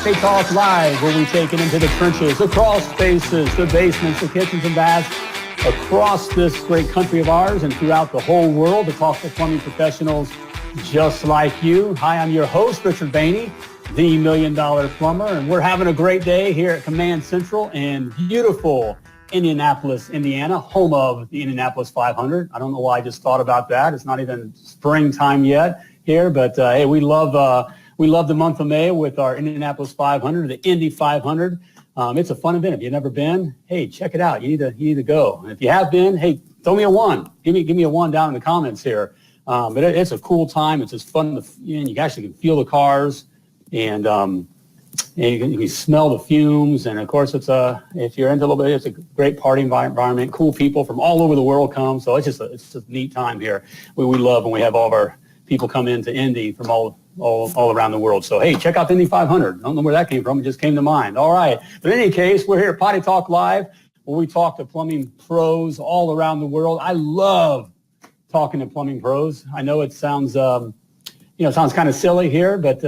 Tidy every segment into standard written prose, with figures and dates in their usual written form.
Potty Talk Live, where we take it into the trenches, the crawl spaces, the basements, the kitchens and baths, across this great country of ours and throughout the whole world, to talk to plumbing professionals just like you. Hi, I'm your host, Richard Behney, the $1 Million Plumber, and we're having a great day here at Command Central in beautiful Indianapolis, Indiana, home of the Indianapolis 500. I don't know why I just thought about that. It's not even springtime yet here, but hey, we love the month of May with our Indianapolis 500, the Indy 500. It's a fun event. If you've never been, hey, check it out. You need to go. And if you have been, hey, throw me a one. Give me a one down in the comments here. But it's a cool time. It's just fun. You actually can feel the cars, and you can smell the fumes. And of course, if you're into a little bit, it's a great party environment. Cool people from all over the world come. So it's just a neat time here. We love when we have all of our people come into Indy from all around the world. So, hey, check out the Indy 500. I don't know where that came from. It just came to mind. All right. But in any case, we're here at Potty Talk Live, where we talk to plumbing pros all around the world. I love talking to plumbing pros. I know it sounds, sounds kind of silly here, but,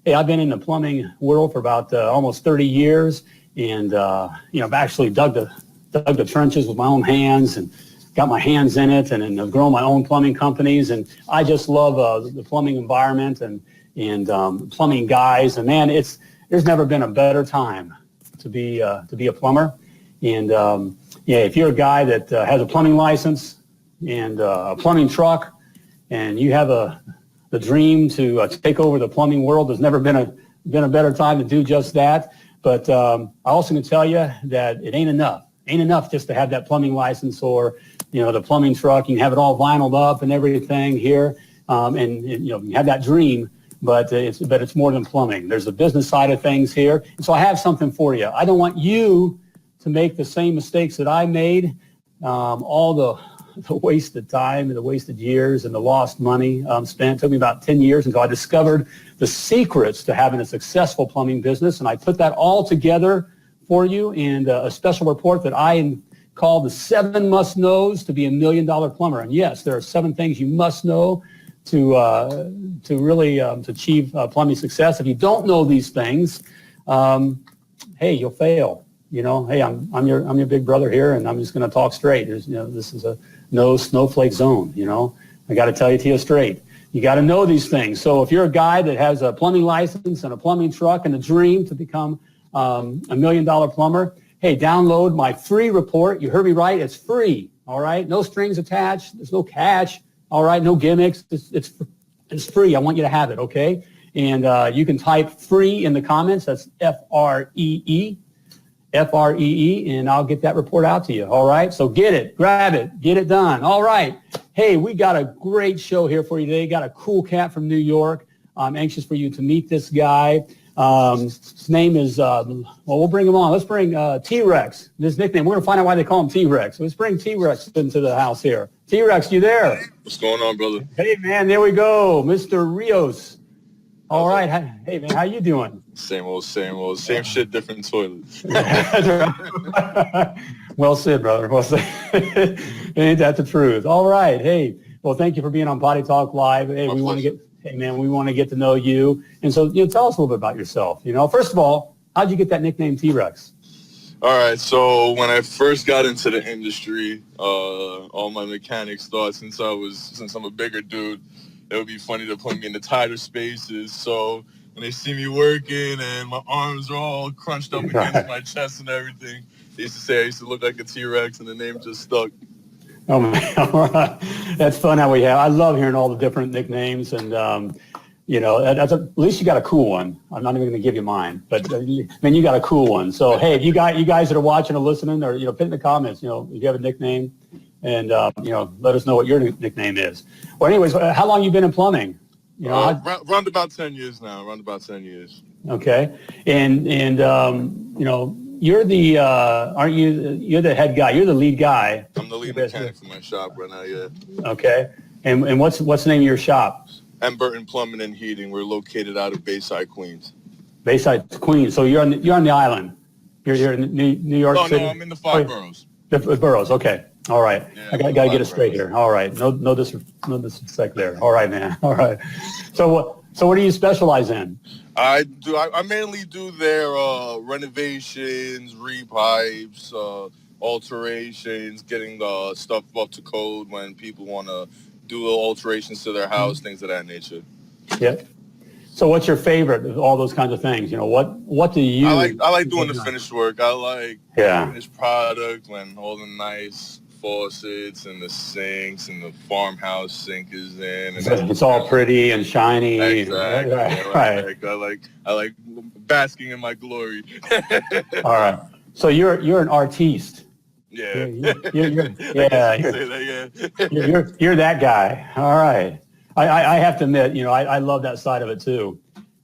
hey, I've been in the plumbing world for about almost 30 years. And, I've actually dug the trenches with my own hands and got my hands in it, and I've grown my own plumbing companies. And I just love the plumbing environment and plumbing guys. And man, there's never been a better time to be a plumber. And if you're a guy that has a plumbing license and a plumbing truck, and you have the dream to take over the plumbing world, there's never been a better time to do just that. But I also can tell you that it ain't enough. Ain't enough just to have that plumbing license or the plumbing truck. You can have it all vinyled up and everything here, and you have that dream. But it's more than plumbing. There's the business side of things here. And so I have something for you. I don't want you to make the same mistakes that I made, all the wasted time and the wasted years and the lost money spent. It took me about 10 years until I discovered the secrets to having a successful plumbing business. And I put that all together for you in a special report that I call the 7 must-knows to be $1 million plumber. And yes, there are 7 things you must know to really to achieve plumbing success. If you don't know these things, hey, you'll fail. Hey, I'm your big brother here, and I'm just going to talk straight. This is a no snowflake zone. I got to tell you straight. You got to know these things. So if you're a guy that has a plumbing license and a plumbing truck and a dream to become $1 million plumber, hey, download my free report. You heard me right. It's free. All right. No strings attached. There's no catch. All right. No gimmicks. It's free. I want you to have it. Okay. And you can type free in the comments. That's FREE, and I'll get that report out to you. All right. So get it, grab it, get it done. All right. Hey, we got a great show here for you today. Got a cool cat from New York. I'm anxious for you to meet this guy. His name is, we'll bring him on. Let's bring T-Rex, his nickname. We're going to find out why they call him T-Rex. Let's bring T-Rex into the house here. T-Rex, you there? What's going on, brother? Hey, man, there we go. Mr. Rios. All right. Hey, man, how you doing? Same old. Same shit, different toilets. Well said, brother. Well said. Ain't that the truth? All right. Hey, well, thank you for being on Potty Talk Live. Hey, we want to get to know you. And so, tell us a little bit about yourself. First of all, how'd you get that nickname T-Rex? All right. So when I first got into the industry, all my mechanics thought since I'm a bigger dude, it would be funny to put me in the tighter spaces. So when they see me working and my arms are all crunched up against my chest and everything, they used to say I used to look like a T-Rex, and the name just stuck. Oh, man. All right. That's fun how we have. I love hearing all the different nicknames, and at least you got a cool one. I'm not even going to give you mine, but man, you got a cool one. So hey, if you guys that are watching or listening, or put in the comments, if you have a nickname, and let us know what your nickname is. Well, anyways, how long you been in plumbing? Around about 10 years now. Around about 10 years. Okay, and you're the aren't you? You're the head guy. You're the lead guy. I'm the lead mechanic for my shop right now. Yeah. Okay, and what's the name of your shop? I'm Burton Plumbing and Heating. We're located out of Bayside, Queens. Bayside, Queens. So you're on the island. You're in New York City. No, I'm in the 5 boroughs. The boroughs. Okay. All right. Yeah, I got to get it straight here. All right. No disrespect there. All right, man. All right. So So what do you specialize in? I mainly do their renovations, repipes, alterations, getting the stuff up to code when people want to do little alterations to their house, things of that nature. Yeah. So what's your favorite of all those kinds of things? What do you? I like doing the finished work. I like Yeah. finished product when all the nice faucets and the sinks and the farmhouse sink is in, and It's all pretty and shiny. exactly. Right. I like basking in my glory. All right. So you're an artiste. Yeah. You're that guy. All right. I have to admit, I love that side of it too.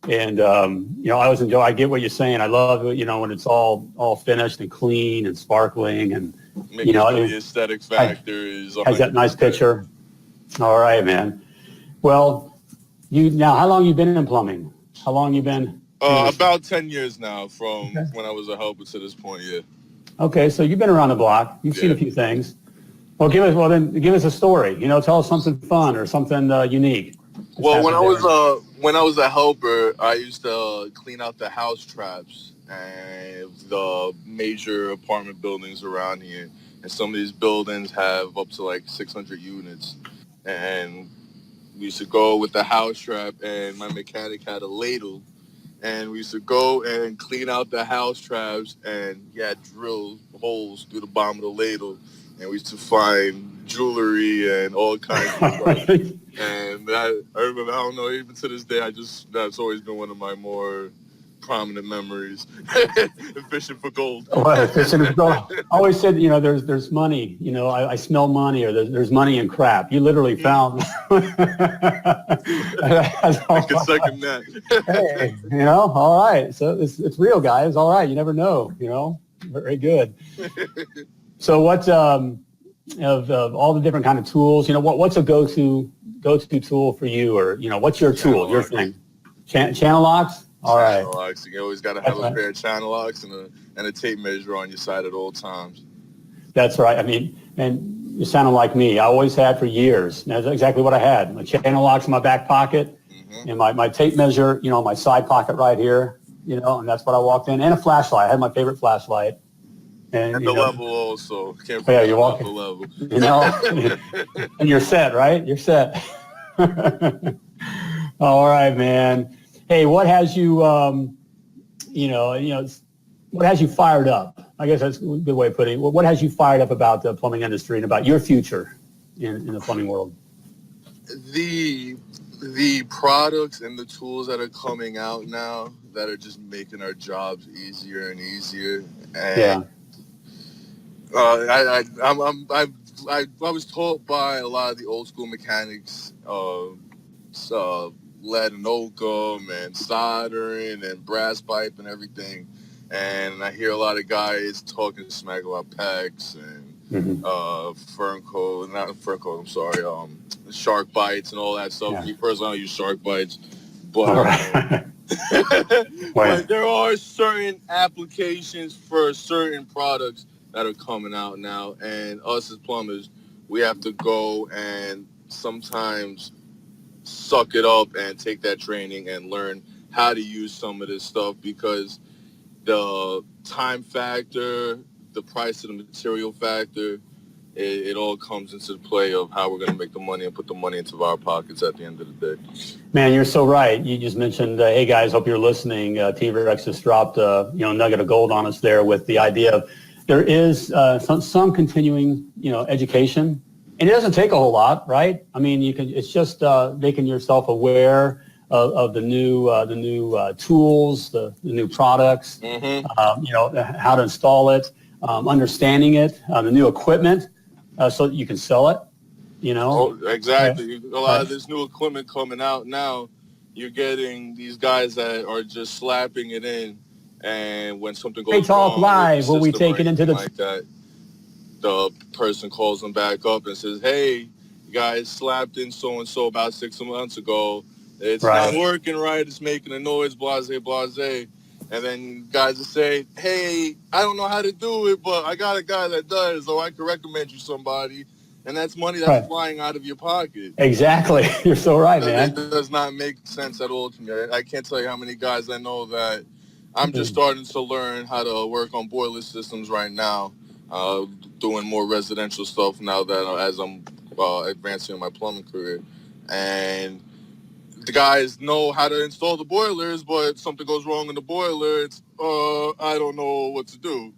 And, I always enjoy, I get what you're saying. I love it, when it's all finished and clean and sparkling and, Making sure the aesthetic factor is has that nice picture. All right, man. Well, how long you been in plumbing? How long you been? About 10 years now from when I was a helper to this point, yeah. Okay, so you've been around the block. You've seen a few things. Well, give us a story. Tell us something fun or something unique. Well, when I was a helper, I used to clean out the house traps and the major apartment buildings around here. And some of these buildings have up to like 600 units. And we used to go with the house trap, and my mechanic had a ladle. And we used to go and clean out the house traps and drill holes through the bottom of the ladle. And we used to find jewelry and all kinds of stuff. And I remember, I don't know, even to this day, that's always been one of my more prominent memories. Fishing for gold. Well, fishing for gold. I always said, there's money. I smell money, or there's money in crap. You literally found. I can second that. Hey, all right. So it's real, guys. All right. You never know. Very good. So what of all the different kind of tools? What's a go-to tool for you, or what's your tool, your thing? Channel locks. All right. Channel locks. You always got to have a pair of channel locks and a tape measure on your side at all times. That's right. I mean, and you sounded like me. I always had for years. That's exactly what I had. My channel locks in my back pocket, and my tape measure, my side pocket right here, and that's what I walked in. And a flashlight. I had my favorite flashlight. And the level also. Can't forget you're walking the level. And you're set, right? You're set. All right, man. Hey, what has you, what has you fired up? I guess that's a good way of putting it. What has you fired up about the plumbing industry and about your future in the plumbing world? The products and the tools that are coming out now that are just making our jobs easier and easier. And I was taught by a lot of the old school mechanics, lead and oakum and soldering and brass pipe and everything. And I hear a lot of guys talking smack about PEX and fern coat, I'm sorry, shark bites and all that stuff. Me personally, I don't use shark bites, but but there are certain applications for certain products that are coming out now, and us as plumbers, we have to go and sometimes suck it up and take that training and learn how to use some of this stuff, because the time factor, the price of the material factor, it all comes into the play of how we're going to make the money and put the money into our pockets at the end of the day. Man, you're so right. You just mentioned, hey guys, hope you're listening. T-Rex just dropped a nugget of gold on us there with the idea of there is some continuing education. And it doesn't take a whole lot, right? I mean, it's just making yourself aware of the new tools, the new products, how to install it, understanding it, the new equipment, so that you can sell it. Oh, exactly. A lot of this new equipment coming out now, you're getting these guys that are just slapping it in, and when something goes Talk wrong, live, where we take it into the like that, the person calls them back up and says, hey, you guys slapped in so-and-so about 6 months ago. It's not working right. It's making a noise, blase, blase. And then guys will say, hey, I don't know how to do it, but I got a guy that does, so I can recommend you somebody. and that's money that's Right. flying out of your pocket. Exactly. You're so right, man. It does not make sense at all to me. I can't tell you how many guys I know that I'm just starting to learn how to work on boiler systems right now, doing more residential stuff now that as I'm advancing in my plumbing career. And the guys know how to install the boilers, but something goes wrong in the boiler, it's, I don't know what to do.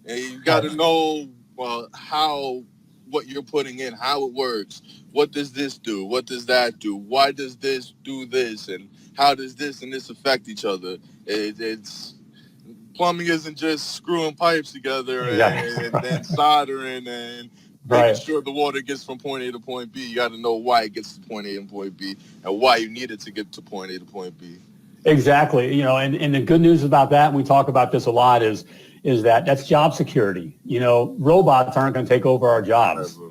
And you got to know what you're putting in, how it works. What does this do? What does that do? Why does this do this? And how does this and this affect each other? It's plumbing isn't just screwing pipes together and soldering and making sure the water gets from point A to point B. You got to know why it gets to point A and point B and why you need it to get to point A to point B. Exactly. You know, and the good news about that, and we talk about this a lot, is that's job security. You know, robots aren't going to take over our jobs. Never.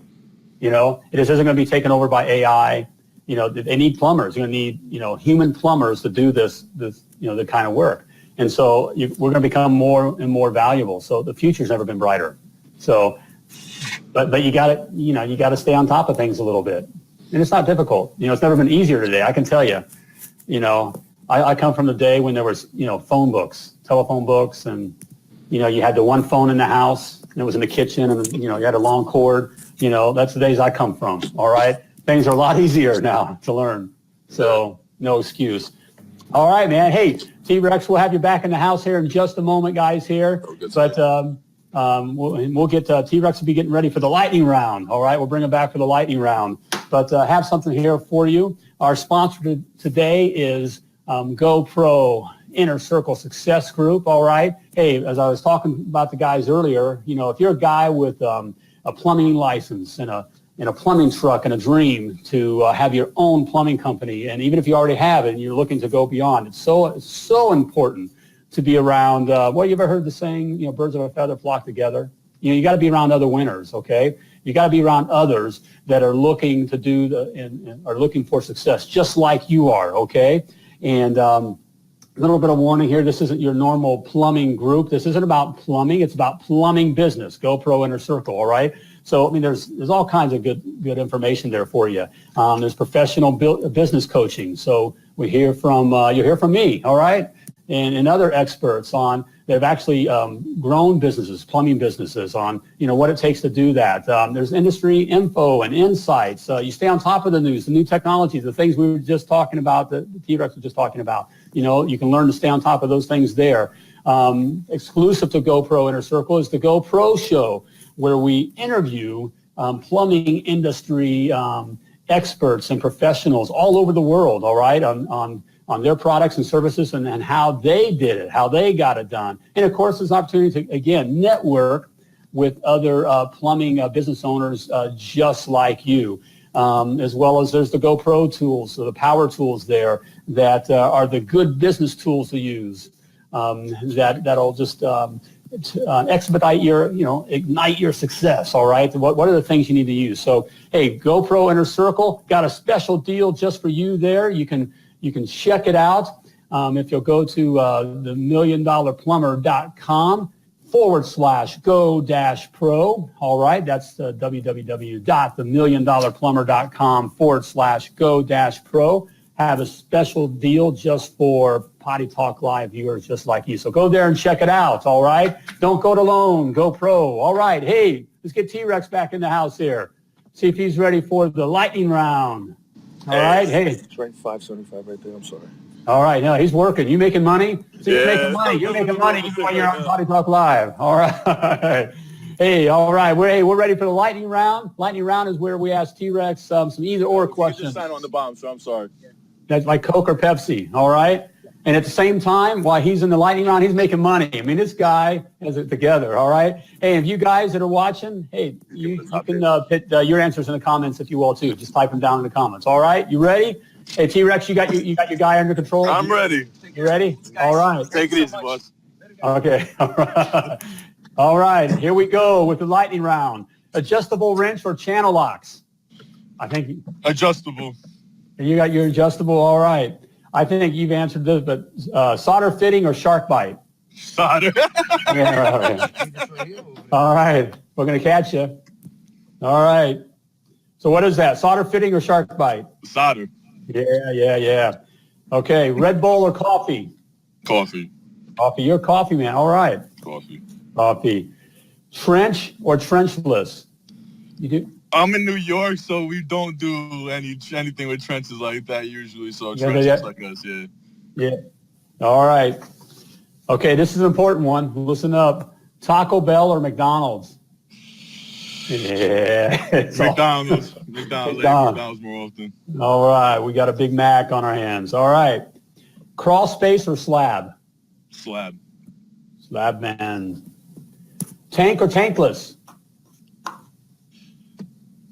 You know, it isn't going to be taken over by AI. You know, they need plumbers. You're going to need, you know, human plumbers to do this, you know, the kind of work. And so we're going to become more and more valuable. So the future's never been brighter. So, but you got to stay on top of things a little bit. And it's not difficult. You know, it's never been easier today. I can tell you, you know, I come from the day when there was, you know, phone books, telephone books, and, you know, you had the one phone in the house, and it was in the kitchen, and, you know, you had a long cord. You know, that's the days I come from, all right? Things are a lot easier now to learn, so no excuse. All right, man. Hey, T-Rex, we'll have you back in the house here in just a moment, guys, here. But we'll get T-Rex will be getting ready for the lightning round, all right? We'll bring him back for the lightning round. But have something here for you. Our sponsor today is GoPro Inner Circle Success Group, all right? Hey, as I was talking about the guys earlier, you know, if you're a guy with a plumbing license and a plumbing truck and a dream to have your own plumbing company, and even if you already have it and you're looking to go beyond, it's so important to be around, well, you ever heard the saying, you know, birds of a feather flock together? You know, you got to be around other winners, okay? You got to be around others that are looking to do and are looking for success, just like you are, okay? And a little bit of warning here, this isn't your normal plumbing group. This isn't about plumbing. It's about plumbing business, GoPro Inner Circle, all right? So, I mean, there's all kinds of good information there for you. There's professional business coaching. So we hear from, you hear from me, all right? And other experts on that have actually grown businesses, plumbing businesses, on, you know, what it takes to do that. There's industry info and insights. You stay on top of the news, the new technologies, the things we were just talking about, the T-Rex was just talking about. You know, you can learn to stay on top of those things there. Exclusive to GoPro Inner Circle is the GoPro Show, where we interview plumbing industry experts and professionals all over the world, all right, on their products and services and how they did it, how they got it done. And, of course, there's an opportunity to, again, network with other plumbing business owners just like you, as well as there's the GoPro tools, so the power tools there that are the good business tools to use that'll just expedite your, you know, ignite your success, all right? What are the things you need to use? So, hey, GoPro Inner Circle got a special deal just for you there. You can check it out if you'll go to themilliondollarplumber.com/go-pro. All right, that's www.themilliondollarplumber.com/go-pro. Have a special deal just for Potty Talk Live viewers just like you. So go there and check it out, all right? Don't go it alone. Go pro. All right, hey, let's get T-Rex back in the house here. See if he's ready for the lightning round. All right, hey. It's right, 575 right there. I'm sorry. All right, no, he's working. You making money? So you're making money. You're making money when you're on Potty Talk Live. All right. Hey, all right. We're ready for the lightning round. Lightning round is where we ask T-Rex some either-or questions. You just sign on the bottom, so I'm sorry. That's like Coke or Pepsi, all right? And at the same time, while he's in the lightning round, he's making money. I mean, this guy has it together, all right? Hey, if you guys that are watching, hey, you can put your answers in the comments if you will, too. Just type them down in the comments, all right? You ready? Hey, T-Rex, you got your guy under control? I'm ready. You ready? All right. Take it easy, boss. Okay, all right. All right, here we go with the lightning round. Adjustable wrench or channel locks? I think adjustable. You got your adjustable, all right. I think you've answered this, but solder fitting or shark bite? Solder. Yeah, all right. All right, we're going to catch you. All right. So what is that? Solder fitting or shark bite? Solder. Yeah. Okay, Red Bull or coffee? Coffee. Coffee. You're a coffee man. All right. Coffee. Trench or trenchless? You do? I'm in New York, so we don't do anything with trenches like that usually. So trenches Yeah. like us, yeah. Yeah. All right. Okay, this is an important one. Listen up. Taco Bell or McDonald's? Yeah. McDonald's. McDonald's more often. All right. We got a Big Mac on our hands. All right. Crawl space or slab? Slab. Slab, man. Tank or tankless?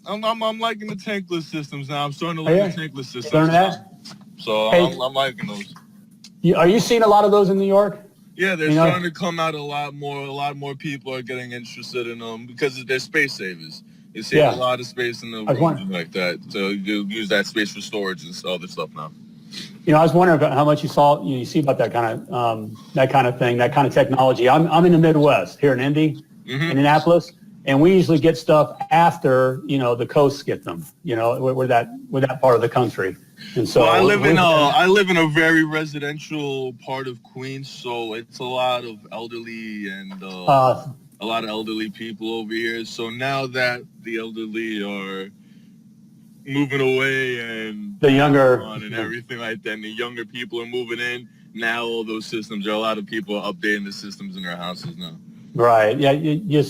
I'm liking the tankless systems now. I'm starting to like the tankless systems. Learn that? So Hey, I'm liking those. Are you seeing a lot of those in New York? Yeah, they're starting to come out a lot more. A lot more people are getting interested in them because they're space savers. You save a lot of space in the room like that. So you use that space for storage and other stuff now. I was wondering about how much you see about that kind of thing, that kind of technology. I'm in the Midwest here in Indianapolis, and we usually get stuff after the coasts get them. We're that part of the country, and so I live in a very residential part of Queens, so it's a lot of elderly and a lot of elderly people over here. So now that the elderly are moving away and the younger and everything like that, and the younger people are moving in, now all those systems, a lot of people are updating the systems in their houses now. Right. Yeah.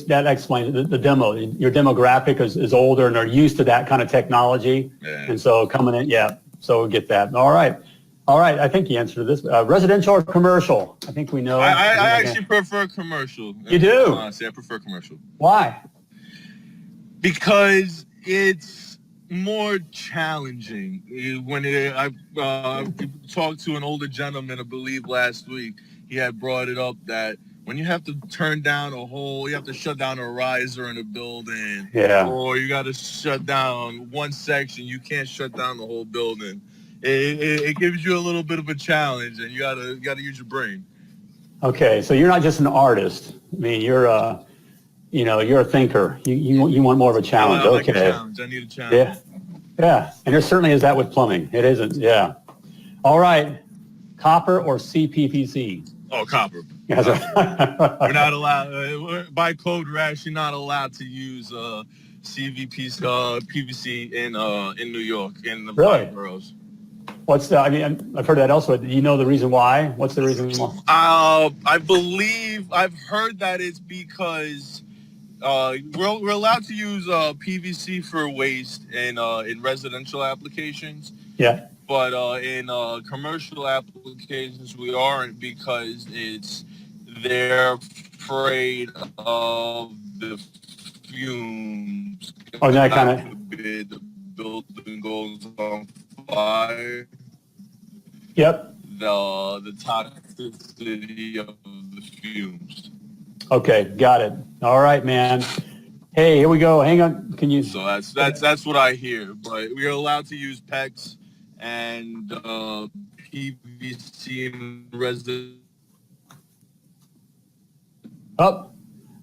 That explains the demo. Your demographic is older and are used to that kind of technology. Yeah. And so coming in, so we get that. All right. I think you answered this. Residential or commercial? I think we know. I actually prefer commercial. You do? Honestly, I prefer commercial. Why? Because it's more challenging. When I talked to an older gentleman, I believe last week, he had brought it up that when you have to turn down you have to shut down a riser in a building, or you got to shut down one section, you can't shut down the whole building. It gives you a little bit of a challenge, and you gotta use your brain. Okay, so you're not just an artist. I mean, you're a thinker. You want more of a challenge. I like a challenge. I need a challenge. Yeah, and there certainly is that with plumbing. It isn't. Yeah. All right, copper or CPVC? Oh, copper. We're not allowed by code. We're actually not allowed to use PVC in New York in the boroughs. I've heard that elsewhere. Do you know the reason why? What's the reason why? I believe I've heard that it's because we're allowed to use PVC for waste in residential applications. Yeah. But in commercial applications, we aren't, because they're afraid of the fumes. Oh, that kind of. The building goes on fire. Yep. The toxicity of the fumes. Okay, got it. All right, man. Hey, here we go. Hang on. Can you? So that's what I hear. But we are allowed to use PEX and PVC in residential. Oh,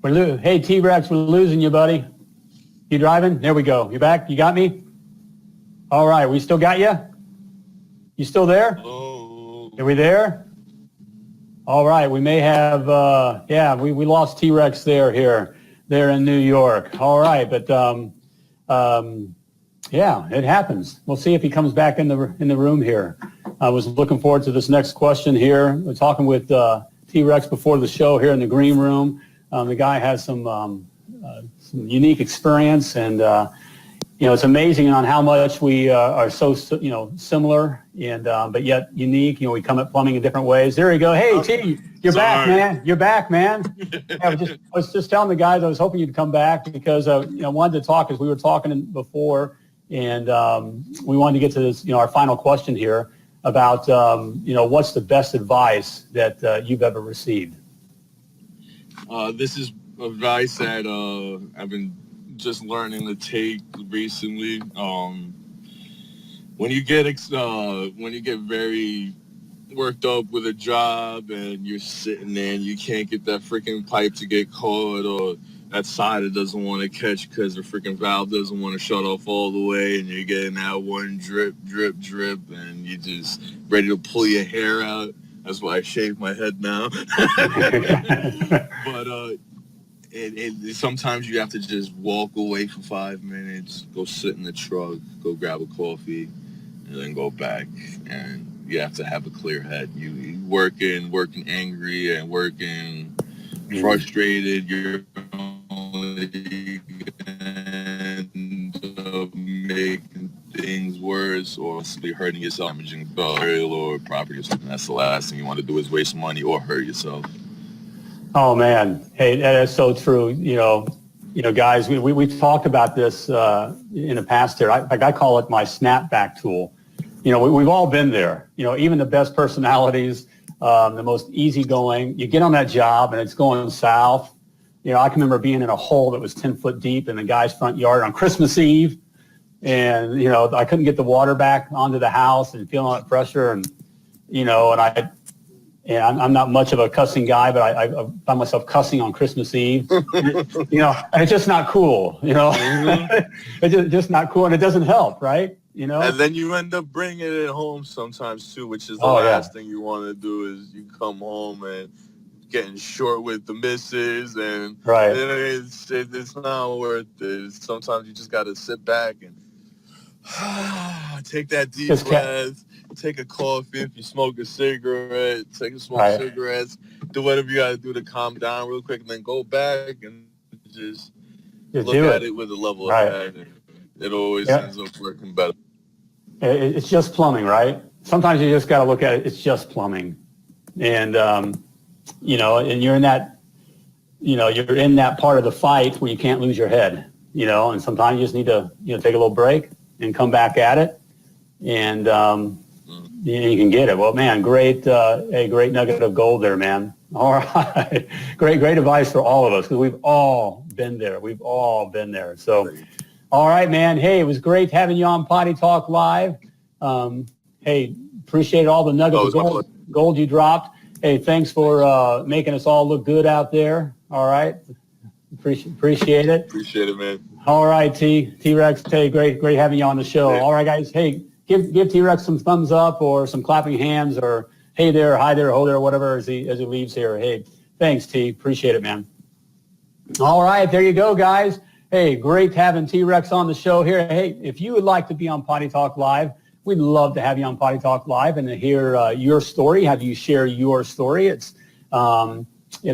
hey, T-Rex, we're losing you, buddy. You driving? There we go. You back? You got me? All right, we still got you? You still there? Oh. Are we there? All right, we may have, we lost T-Rex there in New York. All right, but it happens. We'll see if he comes back in the room here. I was looking forward to this next question here. We're talking with T-Rex before the show here in the green room. The guy has some unique experience, and it's amazing on how much we are so similar and but yet unique. We come at plumbing in different ways. There you go. Hey, T, you're back, man. You're back, man. I was just telling the guys I was hoping you'd come back because I wanted to talk, as we were talking before, and we wanted to get to this, our final question here about what's the best advice that you've ever received. This is advice that I've been just learning to take recently. When you get very worked up with a job and you're sitting there and you can't get that freaking pipe to get caught, or that side it doesn't want to catch because the freaking valve doesn't want to shut off all the way, and you're getting that one drip, drip, drip, and you're just ready to pull your hair out. That's why I shave my head now. But sometimes you have to just walk away for 5 minutes, go sit in the truck, go grab a coffee, and then go back. And you have to have a clear head. You working angry and working frustrated. You're only end up making things worse or possibly hurting yourself, damaging burial or property or something. That's the last thing you want to do is waste money or hurt yourself. Oh man, hey, that is so true. You know, guys, we talked about this in the past here. I call it my snapback tool. You know, we've all been there. You know, even the best personalities, the most easygoing. You get on that job and it's going south. You know, I can remember being in a hole that was 10 foot deep in the guy's front yard on Christmas Eve, and you know, I couldn't get the water back onto the house and feeling that pressure, and you know, and I'm not much of a cussing guy, but I found myself cussing on Christmas Eve. You know, and it's just not cool. You know, it's just not cool, and it doesn't help, right? You know, and then you end up bringing it home sometimes too, which is the last thing you want to do. Is you come home and getting short with the missus, and it's not worth it. Sometimes you just got to sit back and take that deep breath. Take a coffee. If you smoke a cigarette, take a smoke cigarettes. Do whatever you got to do to calm down real quick, and then go back and just look at it with a level of head. And it always ends up working better. It's just plumbing, right? Sometimes you just got to look at it. It's just plumbing, and you know, and you're in that part of the fight where you can't lose your head. You know, and sometimes you just need to take a little break and come back at it, and you can get it. Well, man, great nugget of gold there, man. All right, great advice for all of us because we've all been there. So, all right, man. Hey, it was great having you on Potty Talk Live. Hey, appreciate all the nuggets of gold you dropped. Hey, thanks for making us all look good out there. All right, appreciate it. Appreciate it, man. All right, T-Rex. Hey, great having you on the show. Yeah. All right, guys. Hey, give T-Rex some thumbs up or some clapping hands or hey there, hi there, ho there, whatever as he leaves here. Hey, thanks, T. Appreciate it, man. All right, there you go, guys. Hey, great having T-Rex on the show here. Hey, if you would like to be on Potty Talk Live, we'd love to have you on Potty Talk Live and to hear your story, have you share your story. It's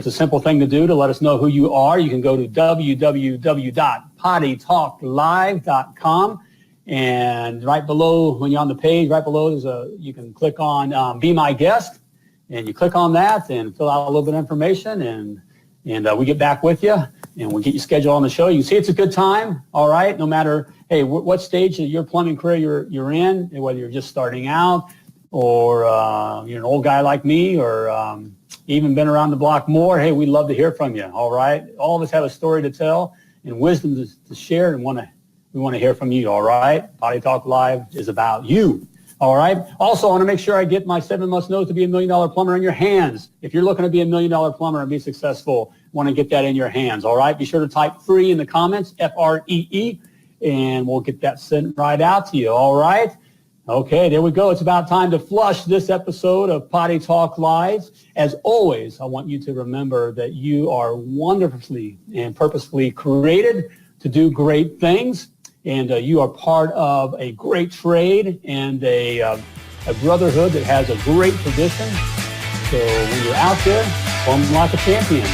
a simple thing to do to let us know who you are. You can go to www.pottytalklive.com. And right below, when you're on the page, right below, you can click on Be My Guest. And you click on that and fill out a little bit of information. And we get back with you. And we get you scheduled on the show. You can see it's a good time, all right? No matter, hey, what stage of your plumbing career you're in, whether you're just starting out or you're an old guy like me or even been around the block more, hey, we'd love to hear from you, all right? All of us have a story to tell and wisdom to share, and we want to hear from you, all right? Potty Talk Live is about you, all right? Also, I want to make sure I get my 7 must knows to be $1 million plumber in your hands. If you're looking to be $1 million plumber and be successful, want to get that in your hands, all right? Be sure to type free in the comments, FREE, and we'll get that sent right out to you, all right? Okay, there we go. It's about time to flush this episode of Potty Talk Live. As always, I want you to remember that you are wonderfully and purposefully created to do great things, and you are part of a great trade and a brotherhood that has a great tradition. So when you're out there, plumb like a champion.